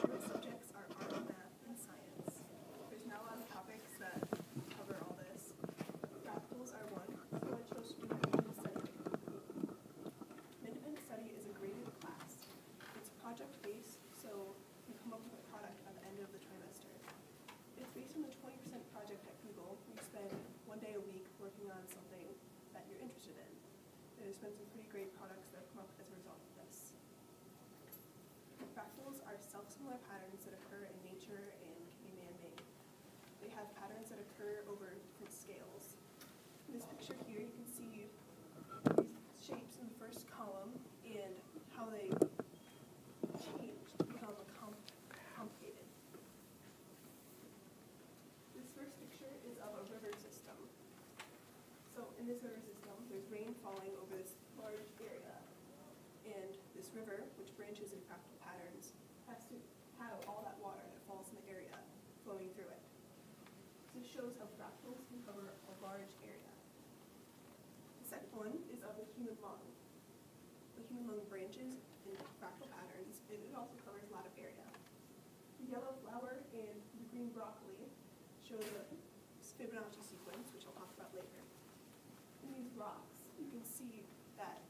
My subjects are art, math, and science. There's not a lot of topics that cover all this. Fractals are one, so I chose to do an independent study. An independent study is a graded class. It's project-based, so you come up with a product at the end of the trimester. It's based on the 20% project at Google. You spend 1 day a week working on something that you're interested in. There's been some pretty great products that have come up as a result of this. Fractals are self-similar patterns that occur in nature and can be man-made. They have patterns that occur over different scales. In this picture here, you can see these shapes in the first column and how they change to become complicated. This first picture is of a river system. So in this river system, there's rain falling over this large area. And this river, which branches in fractal patterns, has to have all that water that falls in the area flowing through it. This shows how fractals can cover a large area. The second one is of the human lung. The human lung branches in fractal patterns, and it also covers a lot of area. The yellow flower and the green broccoli show the Fibonacci sequence, which I'll talk about later. In these rocks, you can see that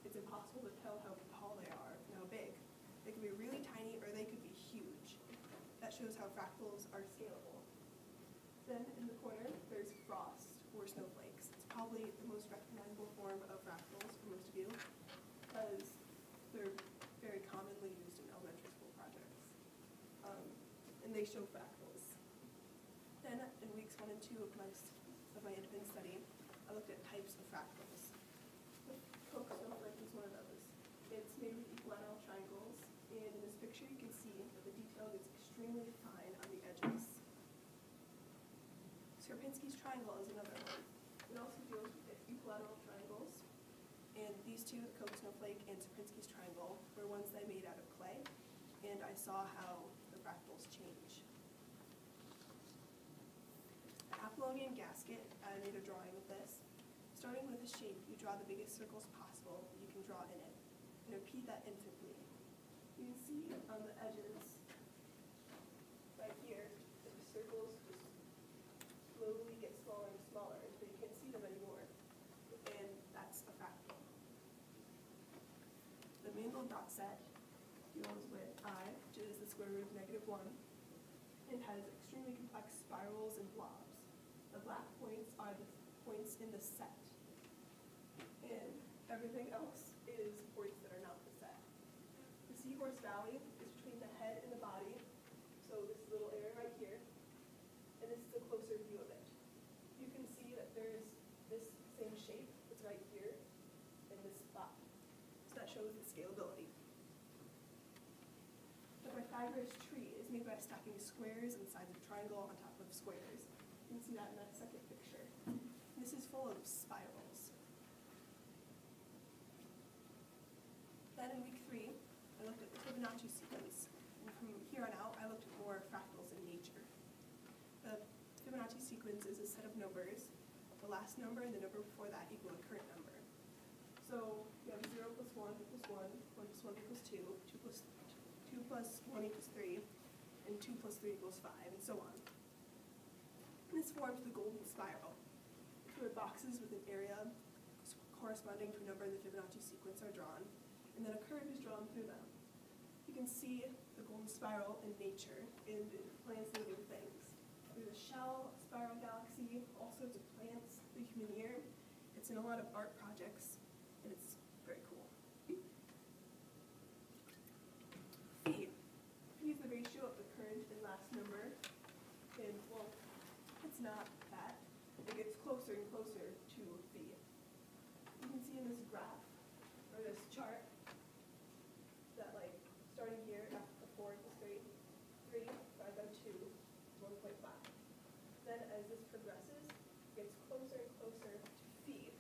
it's impossible to tell how tall they are and how big. They can be really tiny or they could be huge. That shows how fractals are scalable. Then in the corner, there's frost or snowflakes. It's probably the most recognizable form of fractals for most of you because they're very commonly used in elementary school projects. And they show fractals. Then in weeks 1 and 2 of my independent study, I looked at types of fractals. The Coke snowflake is one of those. It's made with equilateral triangles, and in this picture you can see that the detail gets extremely fine on the edges. Sierpinski's triangle is another one. It also deals with equilateral triangles, and these two, the Coke snowflake and Sierpinski's triangle, were ones that I made out of clay, and I saw how the fractals change. The Apollonian gasket, I made a drawing of this. Starting with a shape, you draw the biggest circles possible you can draw in it, and repeat that infinitely. You can see on the edges, right here, that the circles just slowly get smaller and smaller until you can't see them anymore, and that's a fractal. The Mandelbrot dot set deals with I, which is the square root of -1, and has extremely complex spirals and blobs. The black points are the points in the set. And everything else is points that are not the set. The Seahorse Valley is between the head and the body, so this little area right here, and this is a closer view of it. You can see that there's this same shape that's right here in this spot. So that shows its scalability. The Pythagoras tree is made by stacking squares and sides of a triangle on top of squares. You can see that in that second picture. This is full of spirals. Then in week 3, I looked at the Fibonacci sequence. And from here on out, I looked at more fractals in nature. The Fibonacci sequence is a set of numbers. The last number and the number before that equal the current number. So you have 0 plus 1 equals 1, 1 plus 1 equals 2, 2 plus 1 equals 3, and 2 plus 3 equals 5, and so on. And this forms the golden spiral, where boxes with an area corresponding to a number in the Fibonacci sequence are drawn, and then a curve is drawn through them. You can see the golden spiral in nature and in plants and living things. There's a shell, spiral galaxy, all sorts of plants, the human ear. It's in a lot of art projects, and it's very cool. Phi. Phi is the ratio of the current and last number, and well, it's not that. It gets closer and closer to phi. You can see in this graph, or this chart, that like, starting here, after 4 equals 3, 3 divided by 2 is 1.5. Then as this progresses, it gets closer and closer to phi,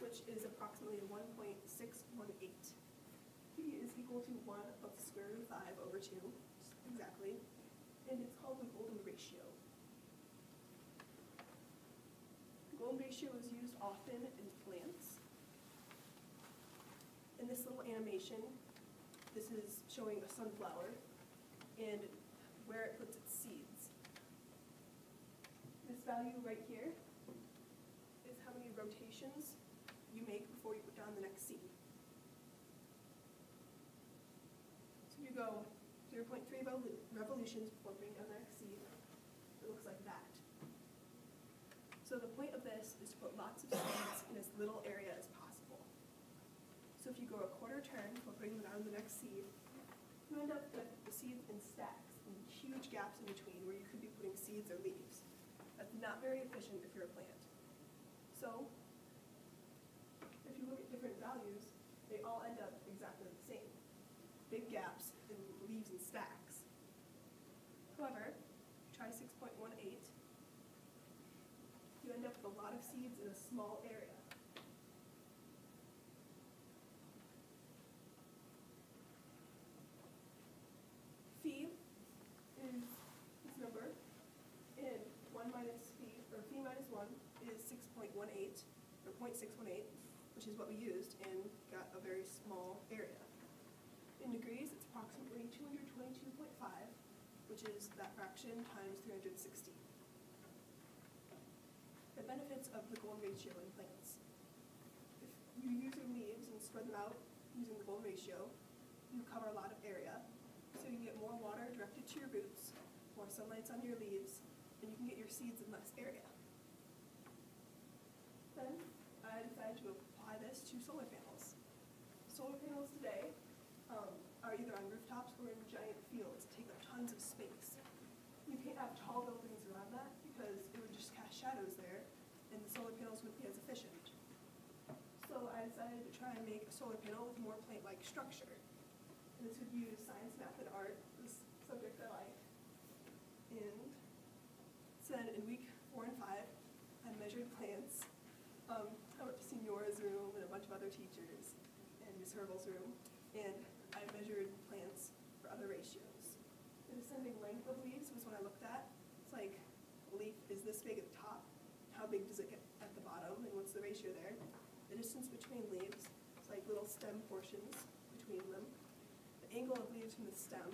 which is approximately 1.618. Phi is equal to 1 of the square root of 5 over 2, exactly, and it's called the golden ratio. The golden ratio is used often in plants. In this little animation, this is showing a sunflower, and where it puts its seeds. This value right here is how many rotations you make before you put down the next seed. So if you go 0.3 revolutions before putting down the next seed, it looks like that. So the point of this is to put lots of seeds in as little area as possible. So if you go a quarter turn before putting down the next seed, you end up with the seeds in stacks and huge gaps in between where you could be putting seeds or leaves. That's not very efficient if you're a plant. So if you look at different values, they all end up exactly the same. Big gaps and leaves and stacks. However, try 6.18. You end up with a lot of seeds in a small area. Phi is this number, and 1 minus phi, or phi minus 1 is 6.18, or 0.618, which is what we used and got a very small area. In degrees, it's approximately 222.5, which is that fraction times 360. The benefits of the goal ratio in plants. If you use your leaves and spread them out using the goal ratio, you cover a lot of area, so you can get more water directed to your roots, more sunlight on your leaves, and you can get your seeds in less area. Then I decided to apply this to solar panels. Solar panels today are either on rooftops or in giant fields, take up tons of space. You can't have tall buildings around that because it would just cast shadows there, and the solar panels wouldn't be as efficient. So I decided to try and make a solar panel with more plant-like structure. And this would use science, math, and art, this subject I like. And so then in week 4 and 5, I measured plants. I went to Signora's room and a bunch of other teachers, and Ms. Herbal's room, and I measured plants for other ratios. The descending length of leaves was what I looked at. It's like a leaf is this big at the top. How big does it get at the bottom, and what's the ratio there? The distance between leaves, it's like little stem portions between them. The angle of leaves from the stem,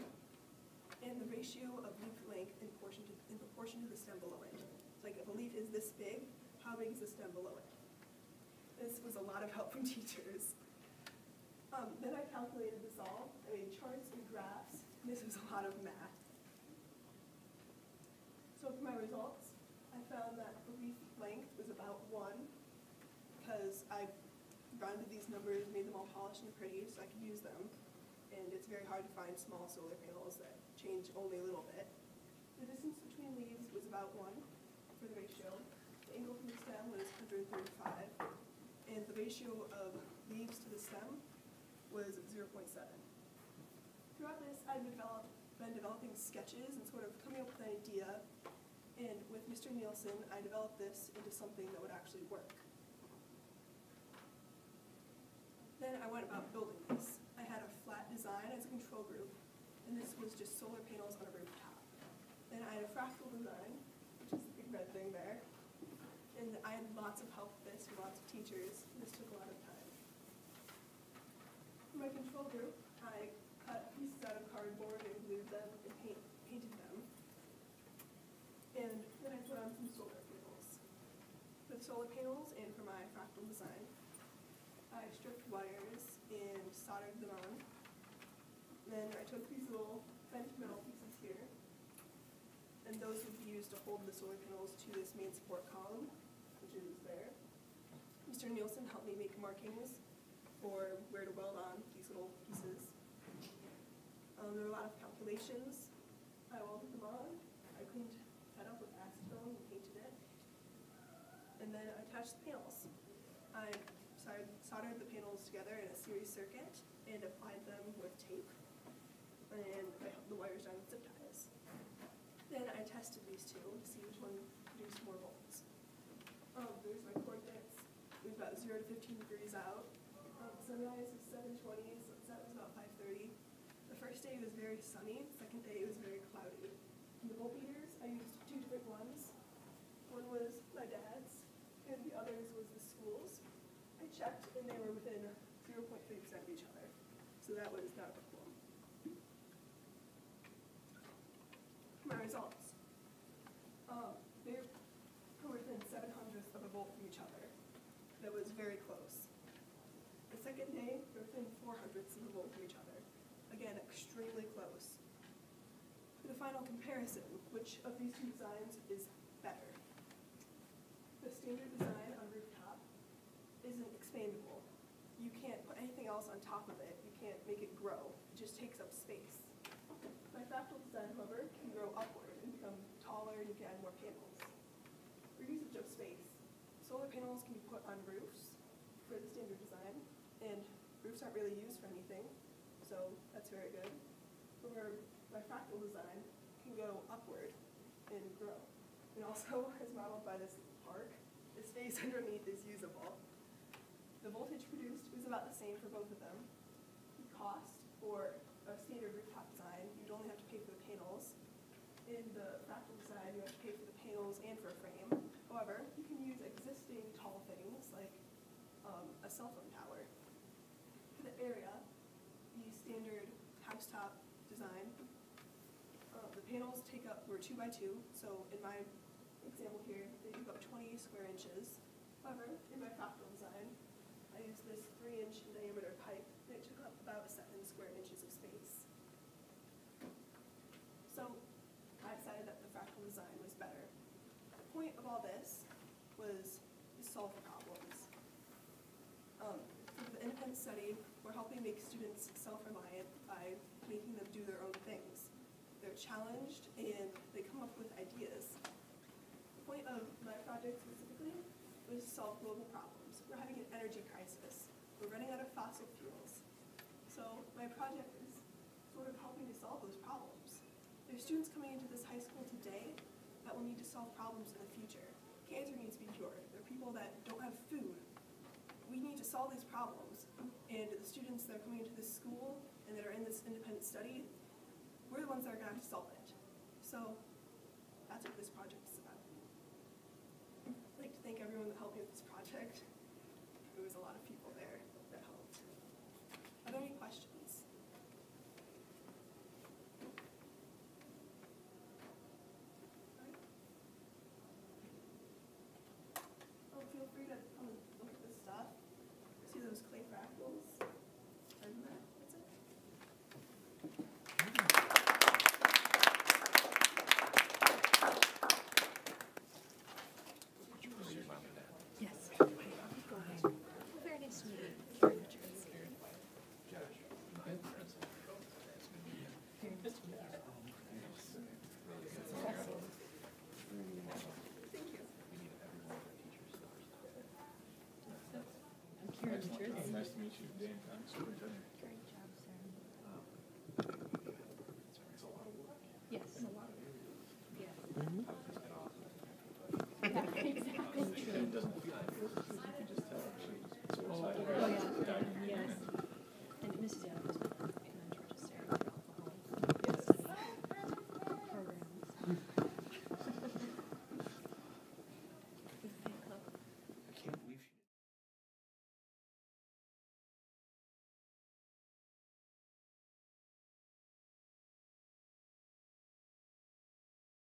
and the ratio of leaf length in proportion to the stem below it. It's like if a leaf is this big, how big is the stem below it? This was a lot of help from teachers. Then I calculated this all. I made charts and graphs. And this was a lot of math. So for my results, I found that the leaf length was about 1 because I rounded these numbers, made them all polished and pretty so I could use them. And it's very hard to find small solar panels that change only a little bit. The distance between leaves was about 1 for the ratio. The angle from the stem was 135. And the ratio of leaves to the stem was 0.7. Throughout this, I've been developing sketches and sort of coming up with an idea. And with Mr. Nielsen, I developed this into something that would actually work. Then I went about building this. I had a flat design as a control group, and this was just solar panels on a rooftop. Then I had a fractal design, which is the big red thing there. And I had lots of help with this from lots of teachers. This took a lot of time. For my control group, I cut pieces out of cardboard and glued them and painted them. And then I put on some solar panels. For the solar panels and for my fractal design, I stripped wires and soldered them on. Then I took these little bent metal pieces here, and those would be used to hold the solar panels to this main support column, which is there. Mr. Nielsen helped me make markings for where to weld on these little pieces. There were a lot of calculations. I welded them on. I cleaned that up with acetone and painted it. And then I attached the panels. I soldered the panels together in a series circuit and applied them with tape. And I held the wires down with zip ties. Then I tested these two to see which one produced more volts. There's my coordinates. It was about 0 to 15 degrees out. Sunrise was 7:20, sunset was about 5:30. The first day was very sunny. The second day it was very cloudy. And the voltmeters, I used 2 different ones. One was my dad's, and the others was the school's. I checked, and they were within 0.3% of each other. So that was not a problem. very close. The second day, they're within 400ths of a volt from each other. Again, extremely close. For the final comparison, which of these two designs is better? The standard design on rooftop isn't expandable. You can't put anything else on top of it. You can't make it grow. It just takes up space. Bifractal design, however, can grow upward and become taller, and you can add more panels. For usage of space, solar panels can be put on roofs for the standard design, and roofs aren't really used for anything, so that's very good. However, bifractal design can go upward and grow. And also, as modeled by this park, the space underneath is usable. The voltage produced is about the same for both of them. The cost for a standard rooftop design, you'd only have to pay for the panels. In the fractal design, you have to pay for the panels and for a frame. However, you can use existing tall things like a cell phone tower. For the area, the standard housetop design, the panels were 2 by 2, so in my example here, they took up 20 square inches. However, in my fractal design, I used this 3-inch diameter pipe, and it took up about 7 square inches of space. So I decided that the fractal design was better. The point of all this was to solve problems. For the independent study, we're helping make students self-reliant by making them do their own things. They're challenged and they come up with ideas. The point of my project specifically was to solve global problems. We're having an energy crisis. We're running out of fossil fuels. So my project is sort of helping to solve those problems. There's students coming into this high school today that will need to solve problems in the future. Cancer needs to be cured. There are people that don't have food. We need to solve these problems. And the students that are coming into this school and that are in this independent study, we're the ones that are going to have to solve it. So that's what this project is about. I'd like to thank everyone that helped me with this project. There was a lot of people there that helped. Are there any questions? Oh, feel free to come and look at this stuff. See those clay fractals? And that's it. Yes. Go ahead. Very nice to meet you. Very much appreciated. I'm Karen Richards. Nice to meet you, Dan. I'm Superintendent